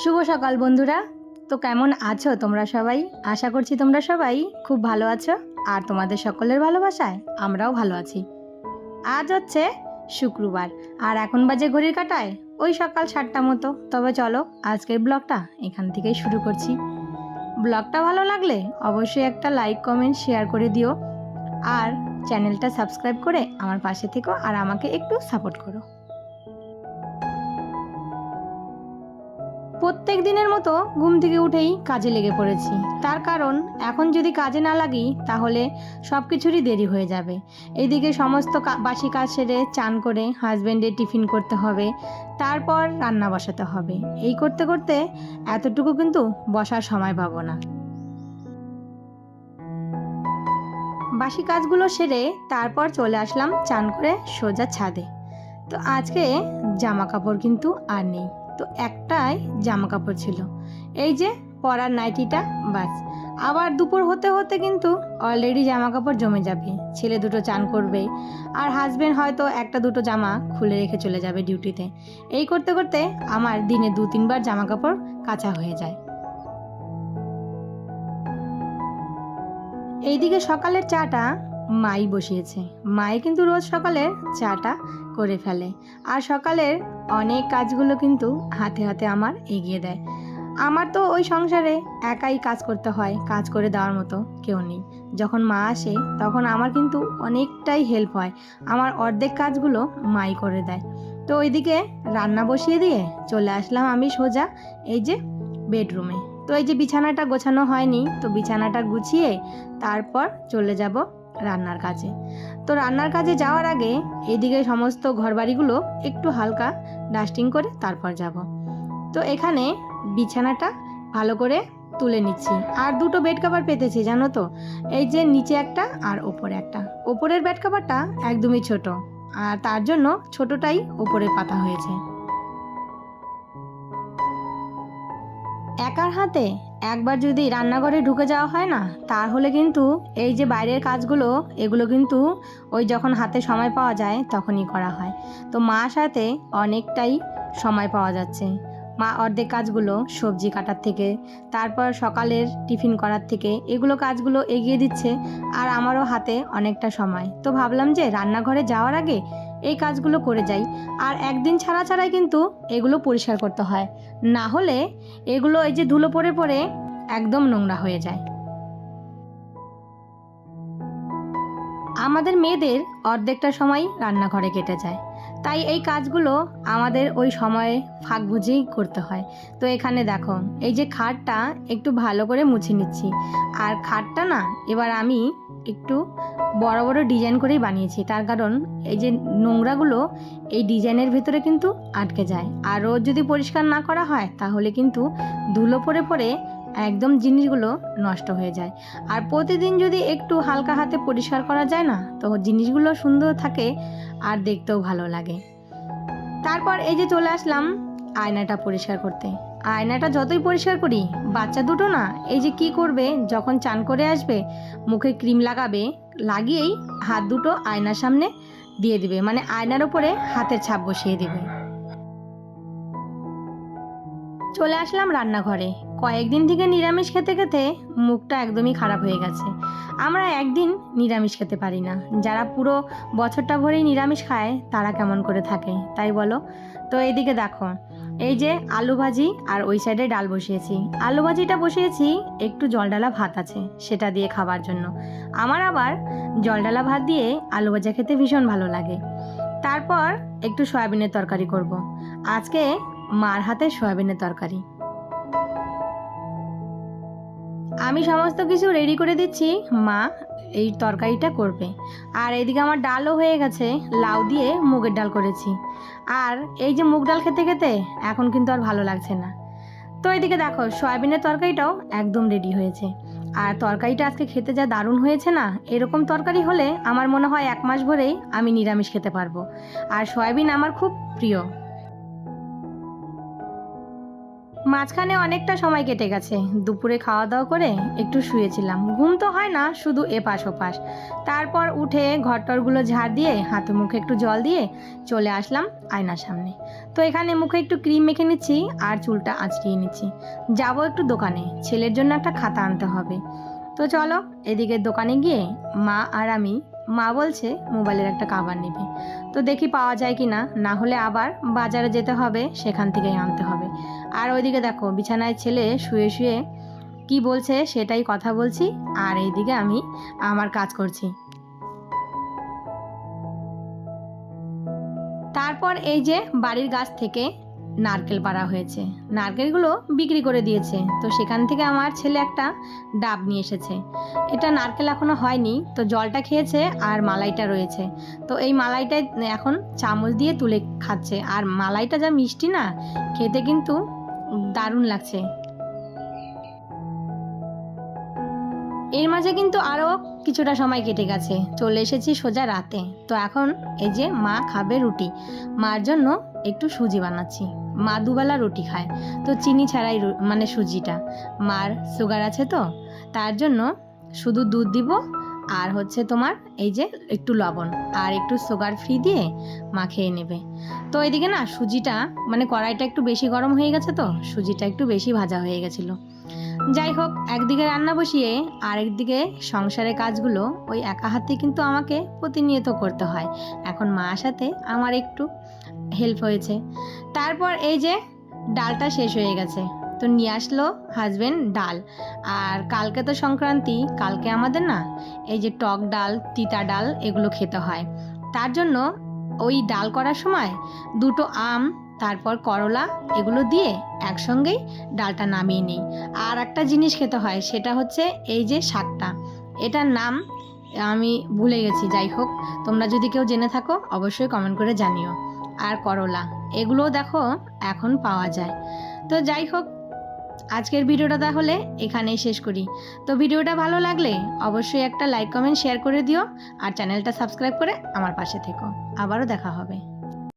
শুভ সকাল বন্ধুরা। তো কেমন আছো তোমরা সবাই? আশা করছি তোমরা সবাই খুব ভালো আছো আর তোমাদের সকলের ভালোবাসায় আমরাও ভালো আছি। আজ হচ্ছে শুক্রবার আর এখন বাজে ঘড়ির কাঁটায় ওই সকাল 7টা মতো। তবে চলো আজকের ব্লগটা এখান থেকেই শুরু করছি। ব্লগটা ভালো লাগলে অবশ্যই একটা লাইক কমেন্ট শেয়ার করে দিও আর চ্যানেলটা সাবস্ক্রাইব করে আমার পাশে থেকো আর আমাকে একটু সাপোর্ট করো। প্রত্যেক দিনের মতো ঘুম থেকে উঠেই কাজে লেগে পড়েছি, তার কারণ এখন যদি কাজে না লাগি তাহলে সব কিছুরই দেরি হয়ে যাবে। এইদিকে সমস্ত বাসি কাজ সেরে চান করে হাজব্যান্ডের টিফিন করতে হবে, তারপর রান্না বসাতে হবে। এই করতে করতে এতটুকু কিন্তু বসার সময় পাবো না। বাসি কাজগুলো সেরে তারপর চলে আসলাম চান করে সোজা ছাদে। তো আজকে জামা কাপড় কিন্তু আর নেই, তো একটাই জামা কাপড় ছিল, এই যে পরার নাইটিটা, বাস। আবার দুপুর হতে হতে কিন্তু অলরেডি জামা কাপড় জমে যাবে, ছেলে দুটো চান করবে আর হাজবেন্ড হয়তো একটা দুটো জামা খুলে রেখে চলে যাবে ডিউটিতে। এই করতে করতে আমার দিনে 2-3 বার জামা কাপড় কাচা হয়ে যায়। এইদিকে সকালের চাটা মাই বসিয়েছে। মাই কিন্তু রোজ সকালে চাটা করে ফেলে আর সকালের অনেক কাজগুলো কিন্তু হাতে হাতে আমার এগিয়ে দেয়। আমার তো ওই সংসারে একাই কাজ করতে হয়, কাজ করে দেওয়ার মতো কেউ নেই। যখন মা আসে তখন আমার কিন্তু অনেকটাই হেল্প হয়, আমার অর্ধেক কাজগুলো মাই করে দেয়। তো ওইদিকে রান্না বসিয়ে দিয়ে চলে আসলাম আমি সোজা এই যে বেডরুমে। তো এই যে বিছানাটা গোছানো হয়নি, তো বিছানাটা গুছিয়ে তারপর চলে যাব রান্নার কাজে। তো রান্নার কাজে যাওয়ার আগে এদিকে সমস্ত ঘরবাড়িগুলো একটু হালকা ডাস্টিং করে তারপর যাব। তো এখানে বিছানাটা ভালো করে তুলে নিচ্ছি আর দুটো বেড কভার পেতেছি জানো তো, এই যে নিচে একটা আর ওপরে একটা। ওপরের বেড কভারটা একদমই ছোট আর তার জন্য ছোটটাই ওপরে পাতা হয়েছে। একার হাতে একবার যদি রান্নাঘরে ঢুকে যাওয়া হয় না, তাহলে কিন্তু এই যে বাইরের কাজগুলো এগুলো কিন্তু ওই যখন হাতে সময় পাওয়া যায় তখনই করা হয়। তো মার সাথে অনেকটাই সময় পাওয়া যাচ্ছে। মা অর্ধেক কাজগুলো সবজি কাটার থেকে তারপর সকালের টিফিন করার থেকে এগুলো কাজগুলো এগিয়ে দিচ্ছে আর আমারও হাতে অনেকটা সময়। তো ভাবলাম যে রান্নাঘরে যাওয়ার আগে এই কাজগুলো করে যাই। আর একদিন ছাড়া ছাড়াই কিন্তু এগুলো পরিষ্কার করতে হয়, না হলে এগুলো এই যে ধুলো পড়ে পড়ে একদম নোংরা হয়ে যায়। আমাদের মেয়েদের অর্ধেকটা সময় রান্নাঘরে কেটে যায়, তাই এই কাজগুলো আমাদের ওই সময়ে ফাঁক বুঝেই করতে হয়। তো এখানে দেখো এই যে খাটটা একটু ভালো করে মুছে নিচ্ছি আর খাটটা না এবার আমি একটু বড় বড় ডিজাইন করেই বানিয়েছি, তার কারণ এই যে নোংরাগুলো এই ডিজাইনের ভেতরে কিন্তু আটকে যায় আর রোজ যদি পরিষ্কার না করা হয় তাহলে কিন্তু ধুলো পড়ে পড়ে একদম জিনিসগুলো নষ্ট হয়ে যায়। আর প্রতিদিন যদি একটু হালকা হাতে পরিষ্কার করা যায় না, তো জিনিসগুলো সুন্দর থাকে আর দেখতেও ভালো লাগে। তারপর এই যে চলে আসলাম আয়নাটা পরিষ্কার করতে। আয়নাটা যতই পরিষ্কার করি বাচ্চা দুটো না এই যে কি করবে, যখন চান করে আসবে মুখে ক্রিম লাগাবে, লাগিয়েই হাত দুটো আয়নার সামনে দিয়ে দিবে, মানে আয়নার ওপরে হাতের ছাপ বসিয়ে দিবে। চলে আসলাম রান্নাঘরে। কয়েকদিন থেকে নিরামিষ খেতে খেতে মুখটা একদমই খারাপ হয়ে গেছে। আমরা একদিন নিরামিষ খেতে পারি না, যারা পুরো বছরটা ভরেই নিরামিষ খায় তারা কেমন করে থাকে তাই বলো। তো এইদিকে দেখো এই যে আলু ভাজি আর ওই সাইডে ডাল বসিয়েছি। আলু ভাজিটা বসিয়েছি, একটু জলডালা ভাত আছে সেটা দিয়ে খাবার জন্য। আমার আবার জলডালা ভাত দিয়ে আলু ভাজা খেতে ভীষণ ভালো লাগে। তারপর একটু সয়াবিনের তরকারি করব। আজকে মার হাতে সয়াবিনের তরকারি। আমি সমস্ত কিছু রেডি করে দিচ্ছি, মা এই তরকারিটা করবে। আর এইদিকে আমার ডালও হয়ে গেছে, লাউ দিয়ে মুগের ডাল করেছি। আর এই যে মুগ ডাল খেতে খেতে এখন কিন্তু আর ভালো লাগছে না। তো এইদিকে দেখো সয়াবিনের তরকারিটাও একদম রেডি হয়েছে। আর তরকারিটা আজকে খেতে যা দারুণ হয়েছে না, এরকম তরকারি হলে আমার মনে হয় 1 মাস ভরেই আমি নিরামিষ খেতে পারবো। আর সয়াবিন আমার খুব প্রিয়। মাঝখানে অনেকটা সময় কেটে গেছে। দুপুরে খাওয়া দাওয়া করে একটু শুয়েছিলাম, ঘুম তো হয় না, শুধু এপাশ ওপাশ। তারপর উঠে ঘরটরগুলো ঝাড় দিয়ে হাতে মুখে একটু জল দিয়ে চলে আসলাম আয়নার সামনে। তো এখানে মুখে একটু ক্রিম মেখে নিচ্ছি আর চুলটা আঁচড়িয়ে নিচ্ছি। যাব একটু দোকানে, ছেলের জন্য একটা খাতা আনতে হবে। তো চলো এদিকে দোকানে গিয়ে মা আর আমি, মা বলছে মোবাইলের একটা কভার নেবে, তো দেখি পাওয়া যায় কি না, না হলে আবার বাজারে যেতে হবে, সেখান থেকেই আনতে হবে। আর ওইদিকে দেখো বিছানায় ছেলে শুয়ে শুয়ে কি বলছে সেটাই কথা বলছি, আর এইদিকে আমি আমার কাজ করছি। তারপর এই যে বাড়ির গাছ থেকে নারকেল পাড়া হয়েছে, নারকেলগুলো বিক্রি করে দিয়েছে, তো সেখান থেকে আমার ছেলে একটা ডাব নিয়ে এসেছে। এটা নারকেল এখনো হয়নি, তো জলটা খেয়েছে আর মালাইটা রয়েছে, তো এই মালাইটাই এখন চামচ দিয়ে তুলে খাচ্ছে। আর মালাইটা যা মিষ্টি না, খেতে কিন্তু দারুণ লাগছে। এর মাঝে কিন্তু আরও কিছুটা সময় কেটে গেছে, চলে এসেছি সোজা রাতে। তো এখন এই যে মা খাবে রুটি, মার জন্য একটু সুজি বানাচ্ছি। মা দুবেলা রুটি খায়, তো চিনি ছাড়াই মানে সুজিটা। মার সুগার আছে, তো তার জন্য শুধু দুধ দিব আর হচ্ছে তোমার এই যে একটু লবণ আর একটু সুগার ফ্রি দিয়ে মা খেয়ে নেবে। তো এদিকে না সুজিটা মানে কড়াইটা একটু বেশি গরম হয়ে গেছে, তো সুজিটা একটু বেশি ভাজা হয়ে গেছিলো। যাই হোক, একদিকে রান্না বসিয়ে আরেকদিকে সংসারের কাজগুলো ওই একা হাতে কিন্তু আমাকে প্রতিনিয়ত করতে হয়। এখন মার সাথে আমার একটু হেল্প হয়েছে। তারপর এই যে ডালটা শেষ হয়ে গেছে, তো নিয়ে আসলো হাজবেন্ড ডাল। আর কালকে তো সংক্রান্তি, কালকে আমাদের না এই যে টক ডাল, তিতা ডাল এগুলো খেতে হয়। তার জন্য ওই ডাল করার সময় দুটো আম, তারপর করলা এগুলো দিয়ে একসঙ্গেই ডালটা নামিয়ে নিই। আর একটা জিনিস খেতে হয়, সেটা হচ্ছে এই যে শাকটা, এটার নাম আমি ভুলে গেছি। যাই হোক, তোমরা যদি কেউ জেনে থাকো অবশ্যই কমেন্ট করে জানিও। আর করলা এগুলোও দেখো এখন পাওয়া যায়। তো যাই হোক, আজকের ভিডিওটা তাহলে এখানেই শেষ করি। তো ভিডিওটা ভালো লাগলে অবশ্যই একটা লাইক কমেন্ট শেয়ার করে দিও, আর চ্যানেলটা সাবস্ক্রাইব করে আমার পাশে থেকো। আবারও দেখা হবে।